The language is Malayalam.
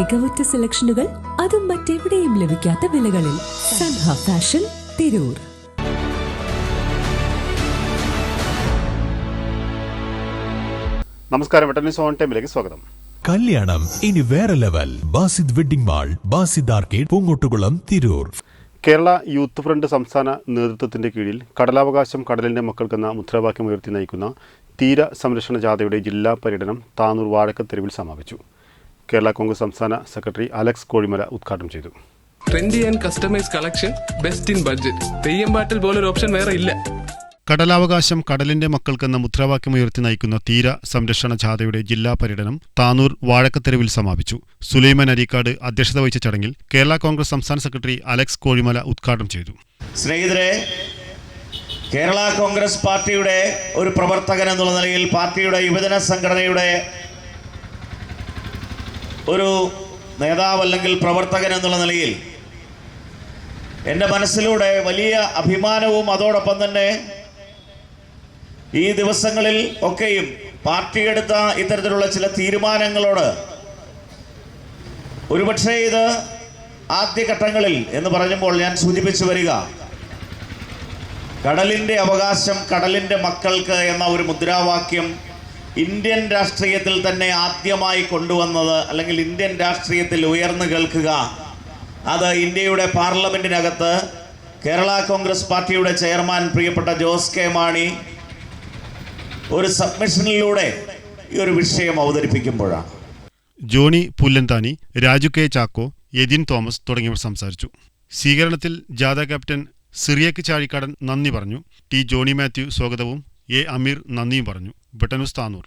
മികവുറ്റ സെലക്ഷനുകൾ, അതും മറ്റെവിടെയും ലഭിക്കാത്ത വിലകളിൽ. സൻഹ ഫാഷൻ, തിരൂർ. നമസ്കാരം, വെട്ടന്യൂസ് ഓൺ ടൈമിലേക്ക് സ്വാഗതം. കല്യാണം ഇനി വേറെ level. Basid wedding mall, Basid arcade, Poongottukulam, Tirur. Kerala youth front സംസ്ഥാന നേതൃത്വത്തിന്റെ കീഴിൽ കടലാവകാശം കടലിന്റെ മക്കൾക്കെന്ന മുദ്രാവാക്യം ഉയർത്തി നയിക്കുന്ന തീര സംരക്ഷണ ജാഥയുടെ ജില്ലാ പര്യടനം താനൂർ വാഴക്കത്തെരുവിൽ സമാപിച്ചു. കേരള കോൺഗ്രസ് സംസ്ഥാന സെക്രട്ടറി അലക്സ് കോഴിമല ഉദ്ഘാടനം ചെയ്തു. Trendy and customise collection, best in budget. Theyyam പാട്ടിൽ പോലൊരു ഓപ്ഷൻ വേറെ ഇല്ല. കടലാവകാശം കടലിന്റെ മക്കൾക്കെന്ന മുദ്രാവാക്യം ഉയർത്തി നയിക്കുന്ന തീര സംരക്ഷണ ജാഥയുടെ ജില്ലാ പര്യടനം താനൂർ വാഴക്കത്തെരുവിൽ സമാപിച്ചു. സുലൈമാൻ അരീക്കാട് അധ്യക്ഷത വഹിച്ച ചടങ്ങിൽ കേരള കോൺഗ്രസ് സംസ്ഥാന സെക്രട്ടറി അലക്സ് കോഴിമല ഉദ്ഘാടനം ചെയ്തു. സ്നേഹിതരെ, കേരള കോൺഗ്രസ് പാർട്ടിയുടെ ഒരു പ്രവർത്തകൻ എന്നുള്ള നിലയിൽ, പാർട്ടിയുടെ യുവജന സംഘടനയുടെ ഒരു നേതാവ് അല്ലെങ്കിൽ പ്രവർത്തകൻ എന്നുള്ള നിലയിൽ എൻ്റെ മനസ്സിലൂടെ വലിയ അഭിമാനവും അതോടൊപ്പം തന്നെ ഈ ദിവസങ്ങളിൽ ഒക്കെയും പാർട്ടി എടുത്ത ഇത്തരത്തിലുള്ള ചില തീരുമാനങ്ങളോട് ഒരുപക്ഷെ ഇത് ആദ്യഘട്ടങ്ങളിൽ എന്ന് പറയുമ്പോൾ ഞാൻ സൂചിപ്പിച്ചു വരിക, കടലിൻ്റെ അവകാശം കടലിൻ്റെ മക്കൾക്ക് എന്ന ഒരു മുദ്രാവാക്യം ഇന്ത്യൻ രാഷ്ട്രീയത്തിൽ തന്നെ ആദ്യമായി കൊണ്ടുവന്നത്, അല്ലെങ്കിൽ ഇന്ത്യൻ രാഷ്ട്രീയത്തിൽ ഉയർന്നു കേൾക്കുക, അത് ഇന്ത്യയുടെ പാർലമെൻറ്റിനകത്ത് കേരള കോൺഗ്രസ് പാർട്ടിയുടെ ചെയർമാൻ പ്രിയപ്പെട്ട ജോസ് കെ മാണി ഒരു സബ്മിഷനിലൂടെ ഈ ഒരു വിഷയം അവതരിപ്പിക്കുമ്പോഴാണ്. ജോണി പുല്ലന്താനി, രാജു കെ ചാക്കോ, യതിൻ തോമസ് തുടങ്ങിയവർ സംസാരിച്ചു. സ്വീകരണത്തിൽ ജാഥ ക്യാപ്റ്റൻ സിറിയക്ക് ചാഴിക്കാടൻ നന്ദി പറഞ്ഞു. ടി ജോണി മാത്യു സ്വാഗതവും എ അമീർ നന്ദിയും പറഞ്ഞു. വെട്ടന്യൂസ് താനൂർ.